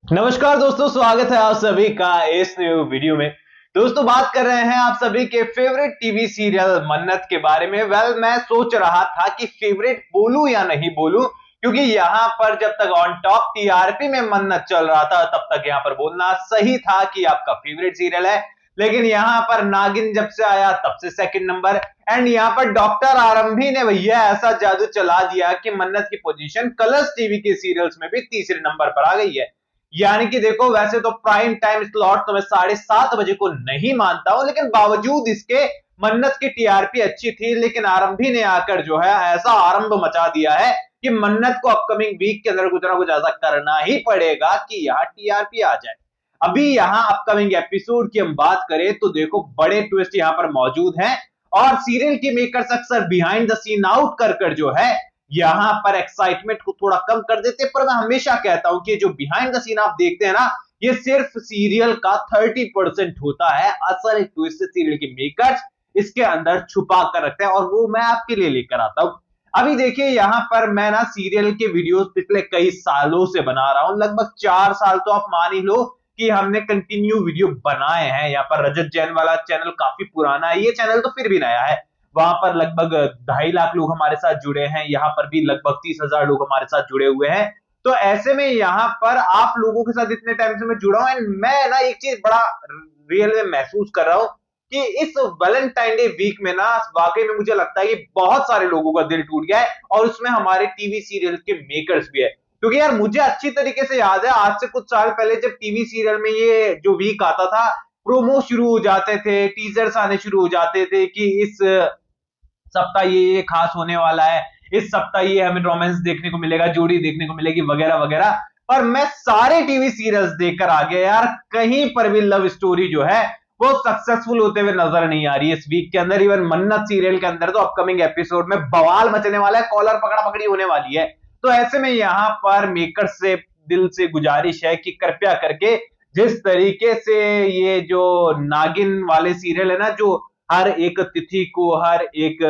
नमस्कार दोस्तों, स्वागत है आप सभी का इस न्यू वीडियो में। दोस्तों, बात कर रहे हैं आप सभी के फेवरेट टीवी सीरियल मन्नत के बारे में। मैं सोच रहा था कि फेवरेट बोलूं या नहीं बोलूं, क्योंकि यहां पर जब तक ऑन टॉप टीआरपी में मन्नत चल रहा था तब तक यहां पर बोलना सही था कि आपका फेवरेट सीरियल है। लेकिन यहां पर नागिन जब से आया तब से सेकंड नंबर, एंड यहां पर डॉक्टर आरंभी ने भैया ऐसा जादू चला दिया कि मन्नत की पोजीशन कलर्स टीवी के सीरियल्स में भी तीसरे नंबर पर आ गई है। यानी कि देखो, वैसे तो प्राइम टाइम स्लॉट तो मैं 7:30 बजे को नहीं मानता हूं, लेकिन बावजूद इसके मन्नत की टीआरपी अच्छी थी। लेकिन आरंभी ने आकर जो है ऐसा आरंभ मचा दिया है कि मन्नत को अपकमिंग वीक के अंदर कुछ ना कुछ ऐसा करना ही पड़ेगा कि यहाँ टीआरपी आ जाए। अभी यहाँ अपकमिंग एपिसोड की हम बात करें तो देखो, बड़े ट्विस्ट यहाँ पर मौजूद हैं और सीरियल के मेकर्स अक्सर बिहाइंड द सीन आउट कर जो है यहां पर एक्साइटमेंट को थोड़ा कम कर देते हैं। पर मैं हमेशा कहता हूं कि जो बिहाइंड द सीन आप देखते हैं ना, ये सिर्फ सीरियल का 30% होता है। असल ट्विस्ट सीरियल के मेकर्स इसके अंदर छुपा कर रखते हैं और वो मैं आपके लिए लेकर आता हूं। अभी देखिए, यहां पर मैं ना सीरियल के वीडियोस पिछले कई सालों से बना रहा हूं, लगभग 4 साल तो आप मान ही लो कि हमने कंटिन्यू वीडियो बनाए हैं। यहाँ पर रजत जैन वाला चैनल काफी पुराना है, ये चैनल तो फिर भी नया है। वहां पर लगभग 2.5 लाख लोग हमारे साथ जुड़े हैं, यहाँ पर भी लगभग 30,000 लोग हमारे साथ जुड़े हुए हैं। तो ऐसे में यहाँ पर आप लोगों के साथ इतने टाइम से मैं जुड़ा हूं, एंड मैं ना एक चीज बड़ा रियल में महसूस कर रहा हूं कि इस वैलेंटाइन डे वीक में ना वाकई में मुझे लगता है कि बहुत सारे लोगों का दिल टूट गया है, और उसमें हमारे टीवी सीरियल के मेकर्स भी है। क्योंकि यार मुझे अच्छी तरीके से याद है, आज से कुछ साल पहले जब टीवी सीरियल में ये जो वीक आता था, प्रोमो शुरू हो जाते थे, टीजर्स आने शुरू हो जाते थे कि इस सप्ताह ये खास होने वाला है, इस सप्ताह ये हमें रोमांस देखने को मिलेगा, जोड़ी देखने को मिलेगी, वगैरह वगैरह। पर मैं सारे टीवी सीरियल्स देखकर आ गया यार, कहीं पर भी लव स्टोरी जो है वो सक्सेसफुल होते हुए नजर नहीं आ रही है इस वीक के अंदर। इवन मन्नत सीरियल के अंदर तो अपकमिंग एपिसोड में बवाल मचने वाला है, कॉलर पकड़ा पकड़ी होने वाली है। तो ऐसे में यहां पर मेकर्स से दिल से गुजारिश है कि कृपया करके जिस तरीके से ये जो नागिन वाले सीरियल है ना, जो हर एक तिथि को, हर एक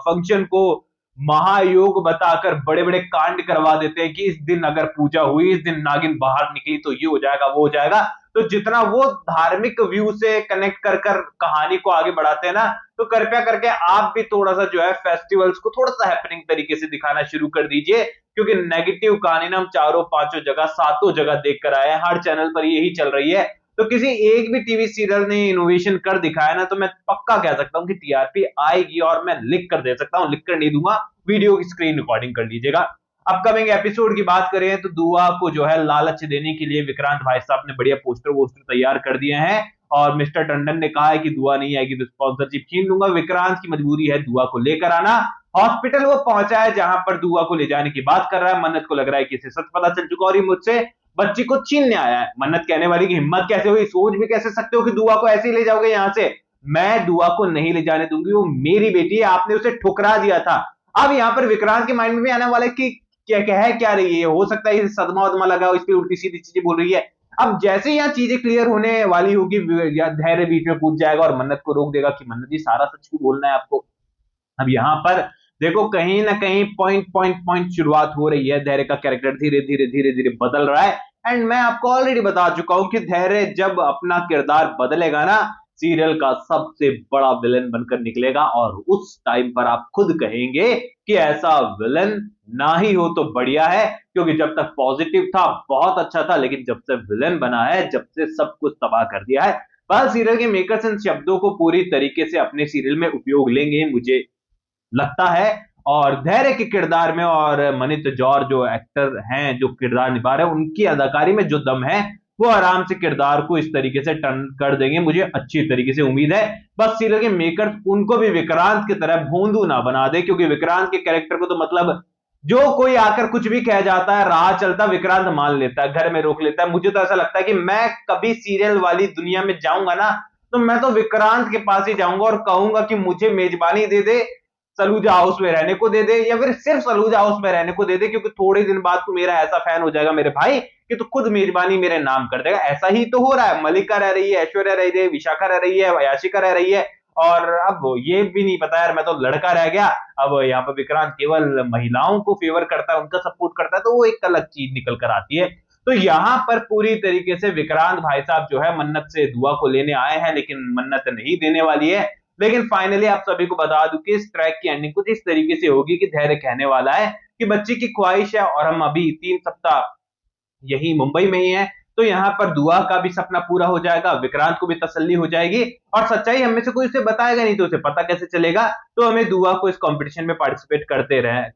फंक्शन को महायोग बताकर बड़े बड़े कांड करवा देते हैं कि इस दिन अगर पूजा हुई, इस दिन नागिन बाहर निकली तो ये हो जाएगा, वो हो जाएगा। तो जितना वो धार्मिक व्यू से कनेक्ट कर कहानी को आगे बढ़ाते हैं ना, तो कृपया करके आप भी थोड़ा सा जो है फेस्टिवल्स को थोड़ा सा हैपनिंग तरीके से दिखाना शुरू कर दीजिए। क्योंकि नेगेटिव कहानी ना हम चारों पांचों जगह, सातों जगह देख कर आए हैं, हर चैनल पर यही चल रही है। तो किसी एक भी टीवी सीरियल ने इनोवेशन कर दिखाया ना, तो मैं पक्का कह सकता हूं कि टीआरपी आएगी, और मैं लिख कर दे सकता हूं, लिख कर नहीं दूंगा, वीडियो की स्क्रीन रिकॉर्डिंग कर लीजिएगा। अपकमिंग एपिसोड की बात करें तो दुआ को जो है लालच देने के लिए विक्रांत भाई साहब ने बढ़िया पोस्टर वोस्टर तैयार कर दिए हैं, और मिस्टर टंडन ने कहा है कि दुआ नहीं आएगी तो स्पॉन्सरशिप छीन लूंगा। विक्रांत की मजबूरी है दुआ को लेकर आना। हॉस्पिटल वो पहुंचा है जहां पर दुआ को ले जाने की बात कर रहा है। मन्नत को लग रहा है कि इसे सच पता चल चुका और ये मुझसे बच्ची को छीनने आया है। मन्नत कहने वाली की हिम्मत कैसे हुई, सोच भी कैसे सकते हो कि दुआ को ऐसे ही ले जाओगे यहाँ से। मैं दुआ को नहीं ले जाने दूंगी, वो मेरी बेटी है, आपने उसे ठुकरा दिया था। अब यहाँ पर विक्रांत के माइंड में भी आने वाला है कि क्या कह क्या रही है, हो सकता है सदमा वदमा लगा हो, इसलिए उल्टी सीधी चीजें बोल रही है। अब जैसे यहाँ चीजें क्लियर होने वाली होगी, धैर्य बीच में कूद जाएगा और मन्नत को रोक देगा कि मन्नत जी सारा सच क्यों बोलना है आपको। अब यहाँ पर देखो, कहीं ना कहीं पॉइंट पॉइंट पॉइंट शुरुआत हो रही है। धैर्य का कैरेक्टर धीरे धीरे धीरे धीरे बदल रहा है, एंड मैं आपको ऑलरेडी बता चुका हूं कि धैर्य जब अपना किरदार बदलेगा ना, सीरियल का सबसे बड़ा विलन बनकर निकलेगा। और उस टाइम पर आप खुद कहेंगे कि ऐसा विलन ना ही हो तो बढ़िया है, क्योंकि जब तक पॉजिटिव था बहुत अच्छा था, लेकिन जब से विलन बना है, जब से सब कुछ तबाह कर दिया है। बस सीरियल के मेकर्स इन शब्दों को पूरी तरीके से अपने सीरियल में उपयोग लेंगे मुझे लगता है। और धैर्य के किरदार में और मनित जौर जो एक्टर हैं, जो किरदार निभा रहे हैं, उनकी अदाकारी में जो दम है, वो आराम से किरदार को इस तरीके से टर्न कर देंगे, मुझे अच्छी तरीके से उम्मीद है। बस सीरियल के मेकर्स उनको भी विक्रांत की तरह भोंदू ना बना दे, क्योंकि विक्रांत के कैरेक्टर को तो मतलब जो कोई आकर कुछ भी कह जाता है, राह चलता विक्रांत मान लेता है, घर में रोक लेता है। मुझे तो ऐसा लगता है कि मैं कभी सीरियल वाली दुनिया में जाऊंगा ना, तो मैं तो विक्रांत के पास ही जाऊंगा और कहूंगा कि मुझे मेजबानी दे दे, सलूजा हाउस में रहने को दे दे, या फिर सिर्फ सलूजा हाउस में रहने को दे दे, क्योंकि थोड़े दिन बाद तू मेरा ऐसा फैन हो जाएगा मेरे भाई कि तू खुद मेजबानी मेरे नाम कर देगा। ऐसा ही तो हो रहा है, मलिका रह रही है, ऐश्वर्या रह रही है, विशाखा रह रही है, याशिका रह रही है, और अब ये भी नहीं पता यार, मैं तो लड़का रह गया। अब यहाँ पर विक्रांत केवल महिलाओं को फेवर करता है, उनका सपोर्ट करता है, तो वो एक अलग चीज निकल कर आती है। तो यहां पर पूरी तरीके से विक्रांत भाई साहब जो है मन्नत से दुआ को लेने आए हैं, लेकिन मन्नत नहीं देने वाली है। लेकिन फाइनली आप सभी को बता दूं कि इस ट्रैक की एंडिंग कुछ इस तरीके से होगी कि धैर्य कहने वाला है कि बच्ची की ख्वाहिश है और हम अभी 3 सप्ताह यही मुंबई में ही है, तो यहाँ पर दुआ का भी सपना पूरा हो जाएगा, विक्रांत को भी तसल्ली हो जाएगी और सच्चाई हमें से कोई उसे बताएगा नहीं तो उसे पता कैसे चलेगा। तो हमें दुआ को इस कंपटीशन में पार्टिसिपेट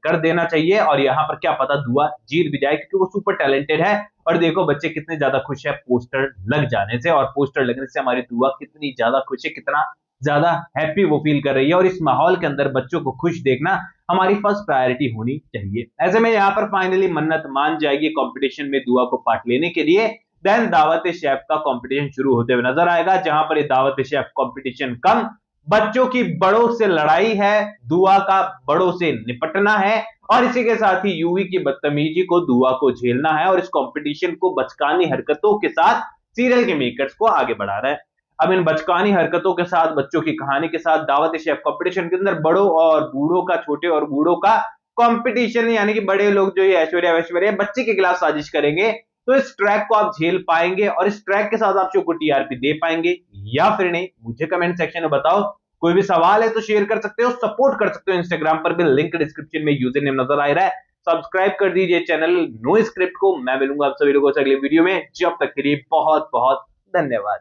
कर देना चाहिए और यहाँ पर क्या पता दुआ जीत भी जाए, क्योंकि वो सुपर टैलेंटेड है। और देखो बच्चे कितने ज्यादा खुश है पोस्टर लग जाने से, और पोस्टर लगने से हमारी दुआ कितनी ज्यादा खुश है, कितना ज्यादा हैप्पी वो फील कर रही है। और इस माहौल के अंदर बच्चों को खुश देखना हमारी फर्स्ट प्रायोरिटी होनी चाहिए। ऐसे में यहाँ पर फाइनली मन्नत मान जाएगी कंपटीशन में दुआ को पार्ट लेने के लिए। देन दावत शेफ का कंपटीशन शुरू होते हुए नजर आएगा, जहां पर ये दावत शेफ कंपटीशन कम बच्चों की बड़ों से लड़ाई है, दुआ का बड़ों से निपटना है और इसी के साथ ही यूवी की बदतमीजी को दुआ को झेलना है। और इस कंपटीशन को बचकानी हरकतों के साथ सीरियल के मेकर्स को आगे बढ़ा रहा है। अब इन बचकानी हरकतों के साथ, बच्चों की कहानी के साथ दावत शेफ कंपटीशन के अंदर बड़ों और बूढ़ों का, छोटे और बूढ़ों का कंपटीशन, यानी कि बड़े लोग जो ये ऐश्वर्या बच्चे के खिलाफ साजिश करेंगे। तो इस ट्रैक को आप झेल पाएंगे और इस ट्रैक के साथ आप शो को टीआरपी दे पाएंगे या फिर नहीं, मुझे कमेंट सेक्शन में बताओ। कोई भी सवाल है तो शेयर कर सकते हो, सपोर्ट कर सकते हो इंस्टाग्राम पर भी, लिंक डिस्क्रिप्शन में यूजर नेम नजर आ रहा है। सब्सक्राइब कर दीजिए चैनल नो स्क्रिप्ट को। मैं मिलूंगा आप सभी लोगों से अगले वीडियो में, जब तक के लिए बहुत बहुत धन्यवाद।